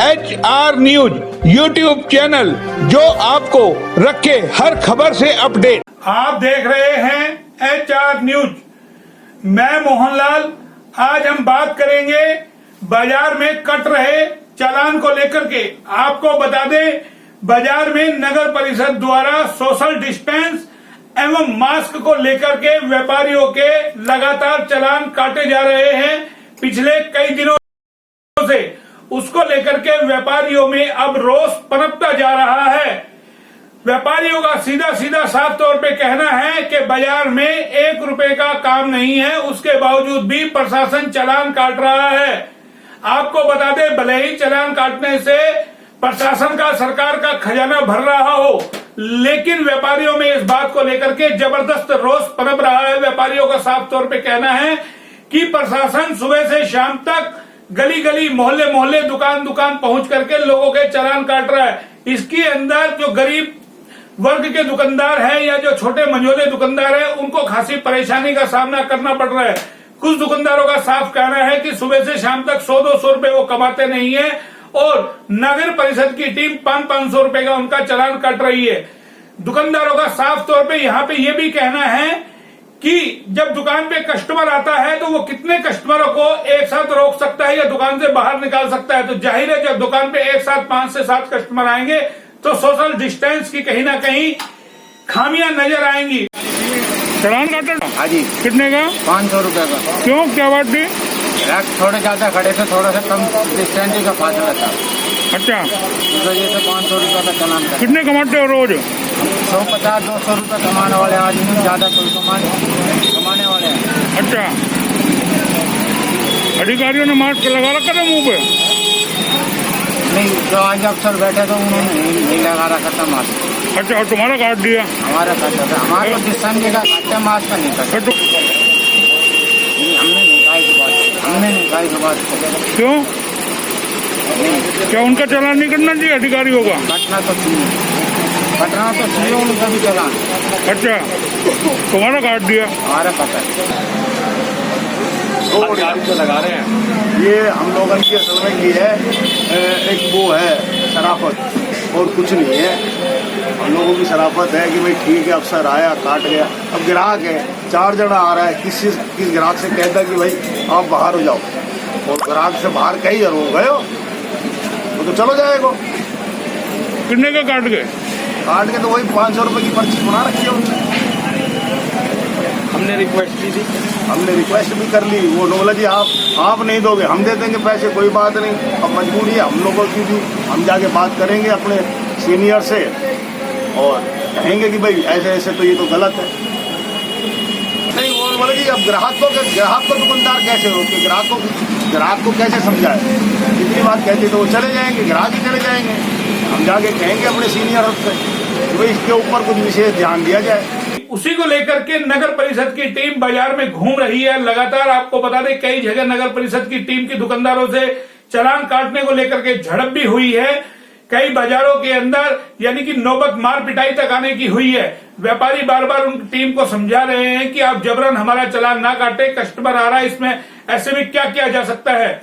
HR news YouTube channel जो आपको रखे हर खबर से अपडेट। आप देख रहे हैं HR न्यूज। मैं मोहनलाल। आज हम बात करेंगे बाजार में कट रहे चालान को लेकर के। आपको बता दें, बाजार में नगर परिषद द्वारा सोशल डिस्टेंस एवं मास्क को लेकर के व्यापारियों के लगातार चालान काटे जा रहे हैं पिछले कई दिनों से। उसको लेकर के व्यापारियों में अब रोष पनपता जा रहा है। व्यापारियों का सीधा सीधा साफ तौर पे कहना है कि बाजार में 1 रुपए का काम नहीं है, उसके बावजूद भी प्रशासन चालान काट रहा है। आपको बता दें, भले ही चालान काटने से प्रशासन का, सरकार का खजाना भर रहा हो, लेकिन व्यापारियों में इस बात को लेकर के जबरदस्त रोष पनप रहा है। व्यापारियों का साफ तौर पे कहना है कि प्रशासन सुबह से शाम तक गली गली, मोहल्ले मोहल्ले, दुकान दुकान पहुंच करके लोगों के चालान काट रहा है। इसके अंदर जो गरीब वर्ग के दुकानदार हैं या जो छोटे मंझोले दुकानदार हैं, उनको खासी परेशानी का सामना करना पड़ रहा है। कुछ दुकानदारों का साफ कहना है कि सुबह से शाम तक 100-200 रुपए वो कमाते नहीं है और नगर परिषद की टीम 500-500 रुपए का उनका चालान काट रही है। दुकानदारों का साफ तौर पे यहाँ पे ये भी कहना है कि जब दुकान पे कस्टमर आता है तो वो कितने कस्टमरों को एक साथ रोक सकता है या दुकान से बाहर निकाल सकता है। तो जाहिर है, जब दुकान पे एक साथ 5 से 7 कस्टमर आएंगे तो सोशल डिस्टेंस की कहीं ना कहीं खामियां नजर आएंगी। चालान काटा? हाँ जी। कितने का? 500 रुपए का। क्यों, क्या बात थी? थोड़े ज्यादा खड़े थे, थोड़ा सा कम डिस्टेंस का फासला था। अच्छा, इस वजह से 500 रुपए का चालान था। कितने कमाते हो रोज? 150-200 रुपए कमाने वाले आदमी, ज्यादा कोई कमाने वाले हैं। अच्छा, अधिकारियों ने मास्क लगा रखा था मुंह पे? नहीं, जो आज अफसर बैठे थे उन्होंने नहीं लगा रखा था मास्क। अच्छा, और तुम्हारा काट दिया? हमारा काटा था, हमारा डिस्टेंस का काटा, मास्क का नहीं काटा। हमने नहीं कहा इस बात को। क्यों? क्या उनका चालान नहीं करना चाहिए अधिकारियों का? कटना तो चाहिए उनका भी चालान। अच्छा, तुम्हारा काट दिया? हमारा काटा। तो लगा रहे हैं ये हम लोगों की असल में ये है, एक वो है शराफत और कुछ नहीं है। हम लोगों की शराफत है कि भाई ठीक है, अफसर आया काट गया। अब ग्राहक है, 4 जना आ रहा है, किस ग्राहक से कहता कि भाई आप बाहर हो जाओ, और ग्राहक से बाहर कहीं हो गए हो तो चलो जाएगा। कितने का काट गए? काट के तो वही 500 रुपए की पर्ची बना रखी है उन्होंने। हमने रिक्वेस्ट की थी, हमने रिक्वेस्ट भी कर ली, वो बोला जी आप नहीं दोगे, हम दे देंगे पैसे, कोई बात नहीं। अब मजबूरी है हम लोगों की भी, हम जाके बात करेंगे अपने सीनियर से और कहेंगे कि भाई ऐसे ऐसे तो ये तो गलत है। नहीं, वो बोले जी अब ग्राहक को दुकानदार कैसे रोके, ग्राहक को कैसे समझाए। जितनी बात कहती तो वो चले जाएंगे, ग्राहक ही चले जाएंगे। हम जाके कहेंगे अपने सीनियर से कि भाई इसके ऊपर कुछ विशेष ध्यान दिया जाए। उसी को लेकर के नगर परिषद की टीम बाजार में घूम रही है लगातार। आपको बता दें, कई जगह नगर परिषद की टीम की दुकानदारों से चालान काटने को लेकर के झड़प भी हुई है। कई बाजारों के अंदर यानी कि नौबत मार पिटाई तक आने की हुई है। व्यापारी बार बार उन टीम को समझा रहे हैं कि आप जबरन हमारा चालान ना काटे, कस्टमर आ रहा है, इसमें ऐसे में क्या किया जा सकता है।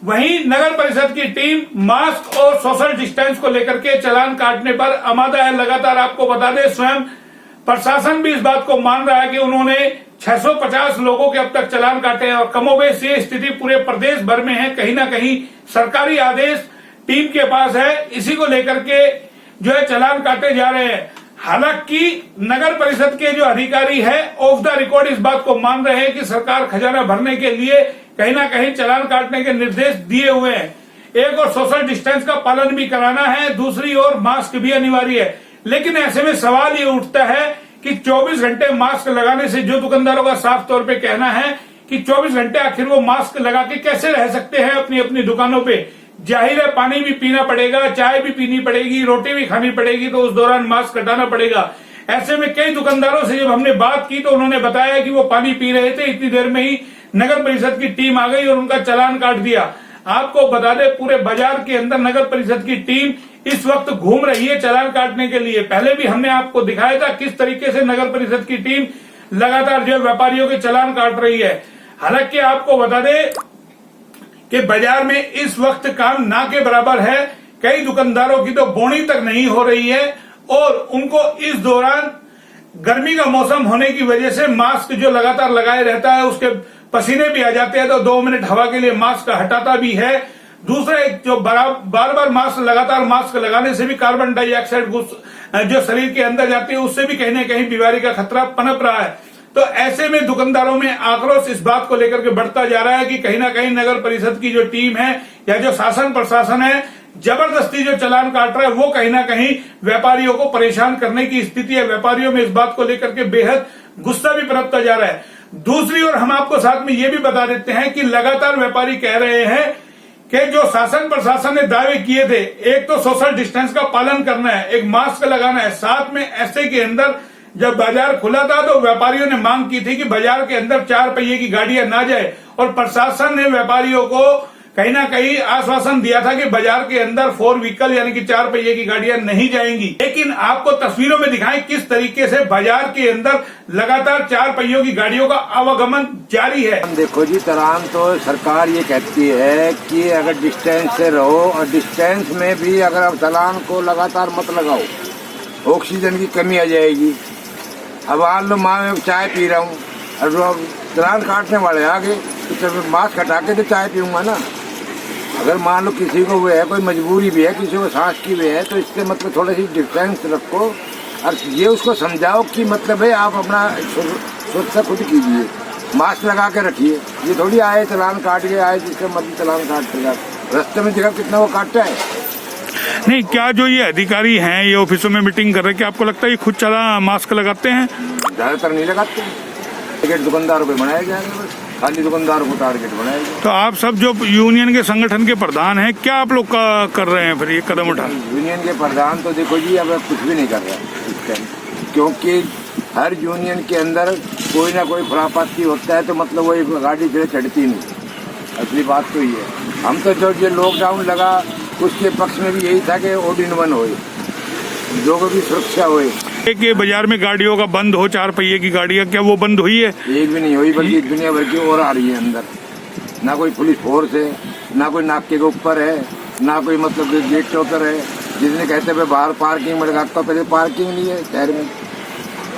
वहीं नगर परिषद की टीम मास्क और सोशल डिस्टेंस को लेकर के चालान काटने पर आमादा है लगातार। आपको बता दें, स्वयं प्रशासन भी इस बात को मान रहा है कि उन्होंने 650 लोगों के अब तक चालान काटे हैं और कमोबेश ये स्थिति पूरे प्रदेश भर में है। कहीं ना कहीं सरकारी आदेश टीम के पास है, इसी को लेकर के जो है चालान काटे जा रहे हैं। हालांकि नगर परिषद के जो अधिकारी है ऑफ द रिकॉर्ड इस बात को मान रहे हैं कि सरकार खजाना भरने के लिए कहीं ना कहीं चालान काटने के निर्देश दिए हुए हैं। एक और सोशल डिस्टेंस का पालन भी कराना है, दूसरी ओर मास्क भी अनिवार्य है। लेकिन ऐसे में सवाल ये उठता है कि 24 घंटे मास्क लगाने से, जो दुकानदारों का साफ तौर पे कहना है कि 24 घंटे आखिर वो मास्क लगा के कैसे रह सकते हैं अपनी अपनी दुकानों पे। जाहिर है, पानी भी पीना पड़ेगा, चाय भी पीनी पड़ेगी, रोटी भी खानी पड़ेगी, तो उस दौरान मास्क हटाना पड़ेगा। ऐसे में कई दुकानदारों से जब हमने बात की तो उन्होंने बताया कि वो पानी पी रहे थे, इतनी देर में ही नगर परिषद की टीम आ गई और उनका चालान काट दिया। आपको बता दें, पूरे बाजार के अंदर नगर परिषद की टीम इस वक्त घूम रही है चालान काटने के लिए। पहले भी हमने आपको दिखाया था किस तरीके से नगर परिषद की टीम लगातार जो व्यापारियों के चालान काट रही है। हालांकि आपको बता दें कि बाजार में इस वक्त काम ना के बराबर है। कई दुकानदारों की तो बोनी तक नहीं हो रही है और उनको इस दौरान गर्मी का मौसम होने की वजह से मास्क जो लगातार लगाए रहता है उसके पसीने भी आ जाते हैं, तो 2 मिनट हवा के लिए मास्क हटाता भी है। दूसरे जो बार बार मास्क लगातार मास्क लगाने से भी कार्बन डाइऑक्साइड जो शरीर के अंदर जाती है उससे भी कहीं ना कहीं बीमारी का खतरा पनप रहा है। तो ऐसे में दुकानदारों में आक्रोश इस बात को लेकर के बढ़ता जा रहा है कि कहीं ना कहीं नगर परिषद की जो टीम है या जो शासन प्रशासन है जबरदस्ती जो चालान काट रहा है वो कहीं ना कहीं व्यापारियों को परेशान करने की स्थिति है। व्यापारियों में इस बात को लेकर के बेहद गुस्सा भी पनपता जा रहा है। दूसरी ओर हम आपको साथ में ये भी बता देते हैं कि लगातार व्यापारी कह रहे हैं कि जो शासन प्रशासन ने दावे किए थे, एक तो सोशल डिस्टेंस का पालन करना है, एक मास्क लगाना है, साथ में ऐसे के अंदर जब बाजार खुला था तो व्यापारियों ने मांग की थी कि बाजार के अंदर 4 पहिए की गाड़ियां ना जाए और प्रशासन ने व्यापारियों को कहीं ना कहीं आश्वासन दिया था कि बाजार के अंदर 4 व्हीकल यानी कि 4 पहिए की गाड़ियां नहीं जाएंगी। लेकिन आपको तस्वीरों में दिखाएं किस तरीके से बाजार के अंदर लगातार 4 पहियों की गाड़ियों का आवागमन जारी है। देखो जी, चालान तो सरकार ये कहती है कि अगर डिस्टेंस से रहो और डिस्टेंस में भी अगर आप चालान को लगातार मत लगाओ ऑक्सीजन की कमी आ जाएगी। अब मान लो मैं चाय पी रहा हूँ और चालान काटने वाले आगे तो मास्क हटा के तो चाय पीऊंगा ना। अगर मान लो किसी को वो है, कोई मजबूरी भी है, किसी को सांस की भी है, तो इसके मतलब थोड़ा सी डिस्टेंस रखो और ये उसको समझाओ कि मतलब है आप अपना सुरक्षा खुद कीजिए, मास्क लगा के रखिए। ये थोड़ी आए चालान काट के आए जिसके मतलब चालान काट देगा, रास्ते में देखा कितना वो काटता है। नहीं, क्या जो ये अधिकारी हैं ये ऑफिसों में मीटिंग कर रहे हैं, क्या आपको लगता है ये खुद चला मास्क लगाते हैं? ज्यादातर नहीं लगाते हैं, टारगेट दुकानदारों पे बनाया जाएगा, बस खाली दुकानदारों को टारगेट बनाया जाएगा। तो आप सब जो यूनियन के संगठन के प्रधान हैं, क्या आप लोग कर रहे हैं फिर ये कदम उठा? यूनियन के प्रधान तो देखो जी अब कुछ भी नहीं कर रहा है इस टाइम, क्योंकि हर यूनियन के अंदर कोई ना कोई खुरापाती होता है, तो मतलब वही गाड़ी फिर चढ़ती नहीं। असली बात तो ये है। हम तो जो ये लॉकडाउन लगा उसके पक्ष में भी यही था कि OD1 होए, लोगों की सुरक्षा होए। कि बाजार में गाड़ियों का बंद हो, 4 पहिए की गाड़ियां, क्या वो बंद हुई है? एक भी नहीं हुई, बल्कि दुनिया भर की और आ रही है अंदर। ना कोई पुलिस फोर्स है, ना कोई नाके के ऊपर है, ना कोई मतलब गेट के ऊपर है। जिसने कहते हैं बाहर पार्किंग में लगा, तो पहले पार्किंग नहीं है शहर में,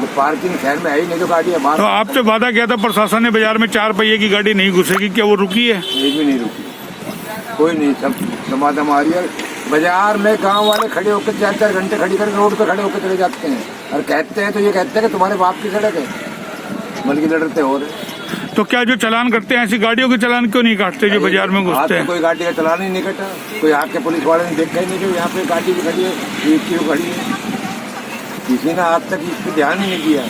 तो पार्किंग शहर में है ही नहीं, तो गाड़ी है बाहर। तो आपसे वादा किया था प्रशासन ने बाजार में 4 पहिए की गाड़ी नहीं घुसेगी, क्या वो रुकी है? एक भी नहीं रुकी, कोई नहीं, सब समाधान आ रही है। बाजार में गांव वाले खड़े होकर 4-4 घंटे खड़ी कर रोड पे खड़े होकर चले जाते हैं और कहते हैं, तो ये कहते हैं कि तुम्हारे बाप की सड़क है, बल्कि लड़ते हो रहे। तो क्या जो चालान करते हैं ऐसी गाड़ियों के चालान क्यों नहीं काटते जो बाजार में घुसते हैं? कोई गाड़ी का चालान ही नहीं कटा, कोई आके पुलिस वाले ने देखा ही नहीं कि यहाँ पे गाड़ी भी खड़ी है, ये क्यों खड़ी है। किसी ने आज तक इस पर ध्यान ही नहीं दिया,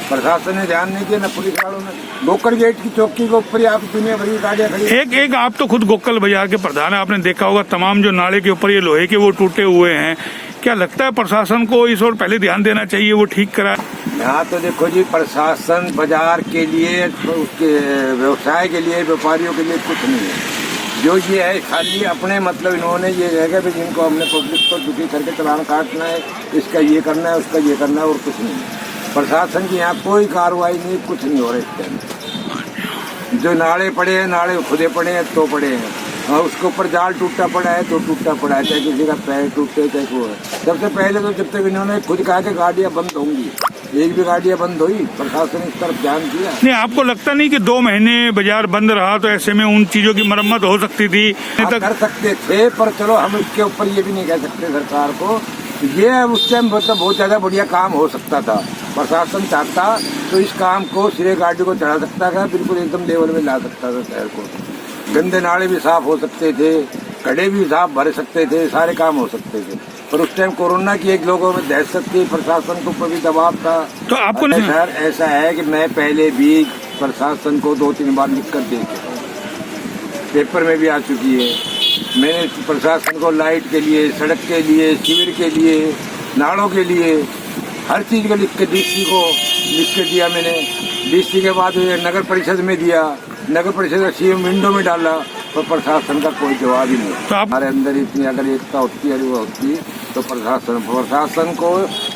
प्रशासन ने ध्यान नहीं दिया, न पुलिस वालों ने। गोकड़ गेट की चौकी के ऊपर आप दुनिया भर की गाड़ियां खड़ी। एक आप तो खुद गोकल बाजार के प्रधान है, आपने देखा होगा तमाम जो नाले के ऊपर ये लोहे के वो टूटे हुए हैं, क्या लगता है प्रशासन को इस ओर पहले ध्यान देना चाहिए, वो ठीक करा? यहाँ तो देखो जी, प्रशासन बाजार के लिए, उसके व्यवसाय के लिए, व्यापारियों के लिए कुछ नहीं है। जो ये है खाली अपने मतलब इन्होंने ये रहेगा कि जिनको हमने पब्लिक को दुखी करके चालान काटना है, इसका ये करना है, उसका ये करना है, और कुछ नहीं। प्रशासन की यहाँ कोई कार्रवाई नहीं, कुछ नहीं हो रहा इस टाइम। जो नाले पड़े हैं, नाले खुदे पड़े हैं तो पड़े हैं, और उसके ऊपर जाल टूटा पड़ा है तो टूटा पड़ा है, चाहे किसी का पैर टूटे चाहे वो है। सबसे पहले तो जब तक इन्होंने खुद कहा कि गाड़ियाँ बंद होंगी, एक भी गाड़ियाँ बंद हुई, प्रशासन इस तरफ ध्यान दिया नहीं? आपको लगता नहीं कि 2 महीने बाजार बंद रहा तो ऐसे में उन चीजों की मरम्मत हो सकती थी? कर सकते थे, पर चलो हम इसके ऊपर ये भी नहीं कह सकते सरकार को। ये उस टाइम मतलब बहुत ज्यादा बढ़िया काम हो सकता था, प्रशासन चाहता तो इस काम को सिरे गाड़ी को चढ़ा सकता था, बिल्कुल एकदम लेवल में ला सकता था शहर को। गंदे नाले भी साफ हो सकते थे, खड्डे भी साफ भर सकते थे, सारे काम हो सकते थे। पर उस टाइम कोरोना की एक लोगों में दहशत थी, प्रशासन के ऊपर भी दबाव था। तो आपको सर ऐसा है कि मैं पहले भी प्रशासन को 2-3 बार लिख कर दे चुका हूँ, पेपर में भी आ चुकी है। मैंने प्रशासन को लाइट के लिए, सड़क के लिए, शिविर के लिए, नालों के लिए हर चीज को लिख के डीसी को लिख के दिया मैंने। डीसी के बाद नगर परिषद में दिया, नगर परिषद का सीएम विंडो में डाला, पर प्रशासन का कोई जवाब ही नहीं। तो हमारे अंदर इतनी अगर एकता होती है वो होती तो प्रशासन को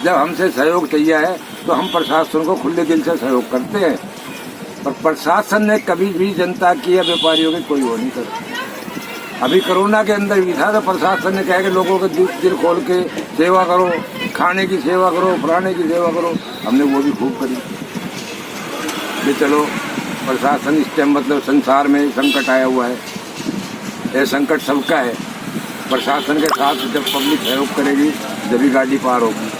जब हमसे सहयोग चाहिए है तो हम प्रशासन को खुले दिल से सहयोग करते हैं, पर प्रशासन ने कभी भी जनता की या व्यापारियों की कोई वो नहीं करती। अभी कोरोना के अंदर भी था तो प्रशासन ने कहा कि लोगों के दिल खोल के सेवा करो, खाने की सेवा करो, फलाने की सेवा करो। हमने वो भी खूब करी। ये चलो प्रशासन इस टाइम मतलब संसार में संकट आया हुआ है, ये संकट सबका है। प्रशासन के साथ जब पब्लिक सहयोग करेगी जब भी गाड़ी पार होगी।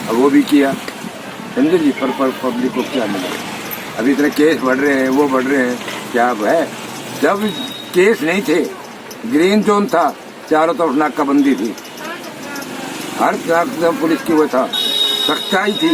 अब वो भी किया, समझे जी। पर पब्लिक को क्या मिला? अभी इतने केस बढ़ रहे हैं, वो बढ़ रहे हैं, क्या है? जब केस नहीं थे, ग्रीन जोन था, चारों तरफ नाकाबंदी थी, हर तरफ पुलिस की वो था, सख्ताई थी।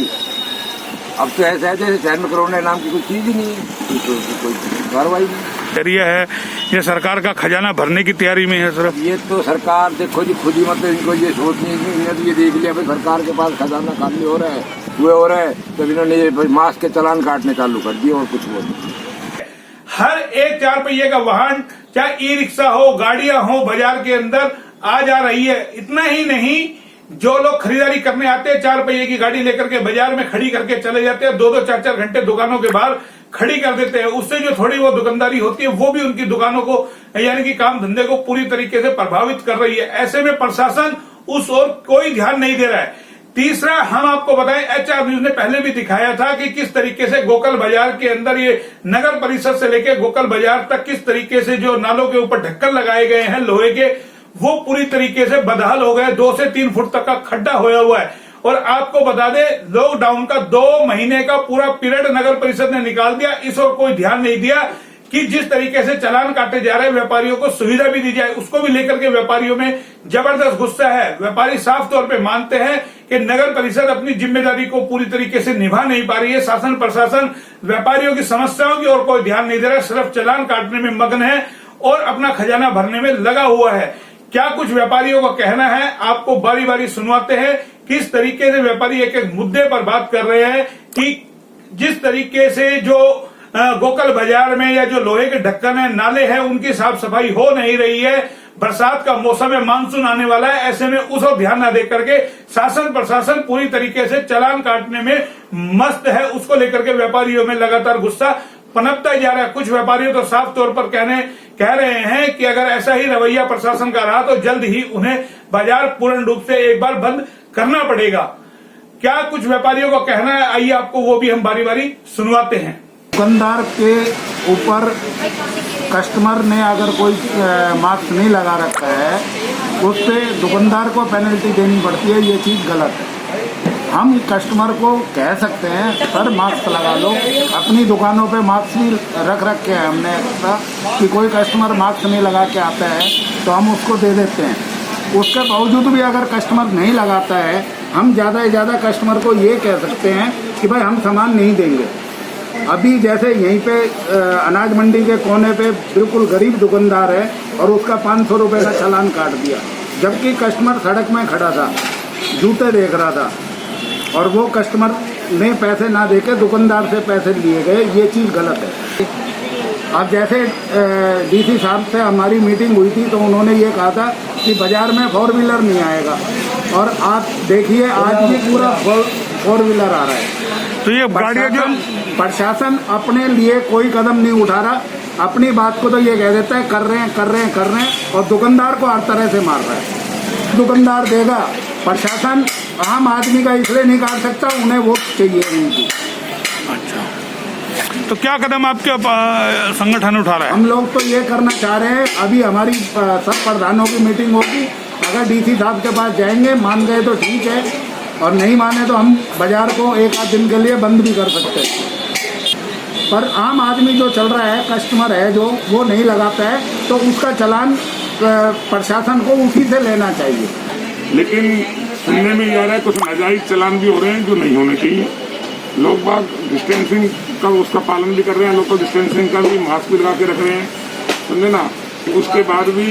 अब तो ऐसा है जैसे शहर में कोरोना नाम की कोई चीज ही नहीं है, कोई कार्रवाई नहीं। जरिया है ये सरकार का खजाना भरने की तैयारी में है सिर्फ। ये तो सरकार देखो जी खुद ही मतलब इनको ये सोचनी है, इन्होंने तो ये देख लिया भाई सरकार के पास खजाना खाली हो रहा है, हुए हो रहा है, तो इन्होंने ये मास्क के चालान काटने चालू कर दिए और कुछ वो नहीं। हर एक 4 पहिए का वाहन, चाहे ई रिक्शा हो, गाड़ियां हो, बाजार के अंदर आ जा रही है। इतना ही नहीं, जो लोग खरीदारी करने आते हैं 4 पहिए की गाड़ी लेकर के बाजार में खड़ी करके चले जाते हैं, 2-2, 4-4 घंटे दुकानों के बाहर खड़ी कर देते हैं। उससे जो थोड़ी वो दुकानदारी होती है वो भी उनकी दुकानों को यानी कि काम धंधे को पूरी तरीके से प्रभावित कर रही है। ऐसे में प्रशासन उस ओर कोई ध्यान नहीं दे रहा है। तीसरा, हम आपको बताएं, HR न्यूज ने पहले भी दिखाया था कि किस तरीके से गोकल बाजार के अंदर ये नगर परिषद से लेकर गोकल बाजार तक किस तरीके से जो नालों के ऊपर ढक्कन लगाए गए हैं लोहे के, वो पूरी तरीके से बदहाल हो गए। 2 से 3 फुट तक का खड्डा होया हुआ है। और आपको बता दें, लॉकडाउन का 2 महीने का पूरा पीरियड नगर परिषद ने निकाल दिया। इस ओर कोई ध्यान नहीं दिया कि जिस तरीके से चालान काटे जा रहे हैं, व्यापारियों को सुविधा भी दी जाए, उसको भी लेकर के व्यापारियों में जबरदस्त गुस्सा है। व्यापारी साफ तौर पे मानते हैं कि नगर परिषद अपनी जिम्मेदारी को पूरी तरीके से निभा नहीं पा रही है। शासन प्रशासन व्यापारियों की समस्याओं की ओर कोई ध्यान नहीं दे रहा है, सिर्फ चालान काटने में मग्न है और अपना खजाना भरने में लगा हुआ है। क्या कुछ व्यापारियों का कहना है, आपको बारी बारी सुनवाते हैं। किस तरीके से व्यापारी एक एक मुद्दे पर बात कर रहे हैं कि जिस तरीके से जो गोकल बाजार में या जो लोहे के ढक्कन है, नाले हैं, उनकी साफ सफाई हो नहीं रही है। बरसात का मौसम है, मानसून आने वाला है, ऐसे में उस ओर ध्यान न दे करके शासन प्रशासन पूरी तरीके से चालान काटने में मस्त है। उसको लेकर के व्यापारियों में लगातार गुस्सा पनपता जा रहा है। कुछ व्यापारी तो साफ तौर पर कह रहे हैं कि अगर ऐसा ही रवैया प्रशासन का रहा तो जल्द ही उन्हें बाजार पूर्ण रूप से एक बार बंद करना पड़ेगा। क्या कुछ व्यापारियों का कहना है, आइए आपको वो भी हम बारी बारी सुनवाते हैं। दुकानदार के ऊपर कस्टमर ने अगर कोई मास्क नहीं लगा रखा है, उस पर दुकानदार को पेनल्टी देनी पड़ती है। ये चीज़ गलत है। हम कस्टमर को कह सकते हैं सर मास्क लगा लो। अपनी दुकानों पे मास्क भी रख के हमने ऐसा कि कोई कस्टमर मास्क नहीं लगा के आता है तो हम उसको दे देते हैं। उसके बावजूद भी अगर कस्टमर नहीं लगाता है, हम ज़्यादा से ज़्यादा कस्टमर को ये कह सकते हैं कि भाई हम सामान नहीं देंगे। अभी जैसे यहीं पे अनाज मंडी के कोने पे बिल्कुल गरीब दुकानदार है और उसका 500 रुपये का चालान काट दिया, जबकि कस्टमर सड़क में खड़ा था, जूते देख रहा था, और वो कस्टमर ने पैसे ना देके दुकानदार से पैसे लिए गए। ये चीज़ गलत है। अब जैसे DC साहब से हमारी मीटिंग हुई थी तो उन्होंने ये कहा था कि बाजार में 4 व्हीलर नहीं आएगा, और आप देखिए आज भी पूरा 4 व्हीलर आ रहा है। तो ये गाड़ियां जो प्रशासन अपने लिए कोई कदम नहीं उठा रहा, अपनी बात को तो ये कह देता है कर रहे हैं, और दुकानदार को हर तरह से मार रहा है। दुकानदार देगा, प्रशासन आम आदमी का इसलिए नहीं काट सकता, उन्हें वोट चाहिए उनकी। अच्छा, तो क्या कदम आपके संगठन उठा रहा है? हम लोग तो ये करना चाह रहे हैं, अभी हमारी सब प्रधानों की मीटिंग होगी। अगर DC साहब के पास जाएंगे, मान गए तो ठीक है, और नहीं माने तो हम बाजार को 1 आध दिन के लिए बंद भी कर सकते हैं। पर आम आदमी जो चल रहा है, कस्टमर है जो वो नहीं लगाता है, तो उसका चालान प्रशासन को उसी से लेना चाहिए। लेकिन सुनने में ये आ रहा है कुछ नाजायज चालान भी हो रहे हैं जो नहीं होने चाहिए। लोग बाग डिस्टेंसिंग का उसका पालन भी कर रहे हैं, लोकल डिस्टेंसिंग का भी मास्क भी लगा के रख रहे हैं, समझे ना। उसके बाद भी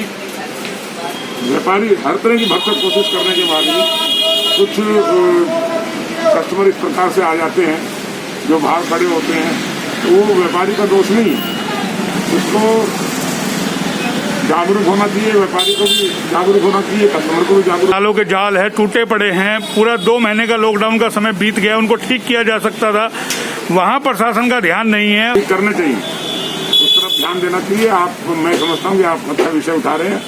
व्यापारी हर तरह की भरसक कोशिश करने के बाद भी कुछ कस्टमर इस प्रकार से आ जाते हैं जो बाहर खड़े होते हैं, तो वो व्यापारी का दोष नहीं, उसको जागरूक होना चाहिए, व्यापारी को भी जागरूक होना चाहिए, कस्टमर को भी जागरूक। नालों के जाल है, टूटे पड़े हैं, पूरा 2 महीने का लॉकडाउन का समय बीत गया, उनको ठीक किया जा सकता था, वहाँ प्रशासन का ध्यान नहीं है। करना चाहिए, उस तरफ ध्यान देना चाहिए। आप, मैं समझता हूँ कि आप अच्छा विषय उठा रहे हैं।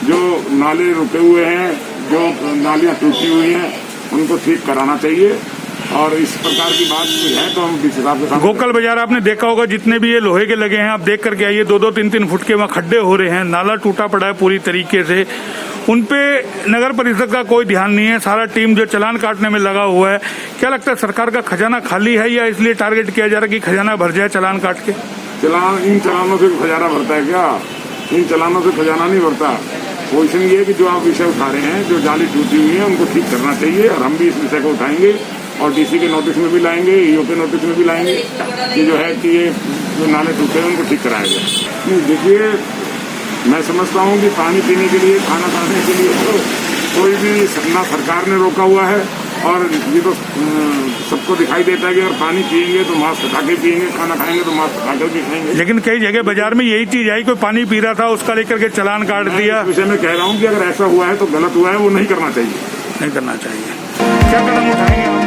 जो नाले रुके हुए हैं, जो नालियाँ टूटी हुई हैं, उनको ठीक कराना चाहिए। और इस प्रकार की बात है तो हम इस हिसाब से गोकल बाजार आपने देखा होगा, जितने भी ये लोहे के लगे हैं आप देख करके आइए, 2-2, 3-3 फुट के वहाँ खड्डे हो रहे हैं, नाला टूटा पड़ा है पूरी तरीके से। उनपे नगर परिषद का कोई ध्यान नहीं है, सारा टीम जो चालान काटने में लगा हुआ है। क्या लगता है, सरकार का खजाना खाली है या इसलिए टारगेट किया जा रहा है कि खजाना भर जाए चालान काट के? इन चालानों से खजाना भरता है क्या? इन चालानों से खजाना नहीं भरता। पोजिशन ये है कि जो आप विषय उठा रहे हैं, जो जाली टूटी हुई है, उनको ठीक करना चाहिए। और हम भी इस विषय को उठाएंगे और डीसी के नोटिस में भी लाएंगे, ईओ के नोटिस में भी लाएंगे कि जो है कि ये जो नाले टूटे हैं उनको ठीक कराया जाए। नहीं, देखिए, मैं समझता हूँ कि पानी पीने के लिए, खाना खाने के लिए तो कोई भी ना सरकार ने रोका हुआ है। और ये तो सबको दिखाई देता है कि अगर पानी पिएंगे तो मास्क हटा के पिएंगे, खाना खाएंगे तो मास्क हटा कर भी खाएंगे। लेकिन कई जगह बाजार में यही चीज आई, कोई पानी पी रहा था उसका लेकर के चालान काट दिया। इस विषय में कह रहा हूँ कि अगर ऐसा हुआ है तो गलत हुआ है, वो नहीं करना चाहिए। नहीं करना चाहिए। क्या कदम उठाएंगे?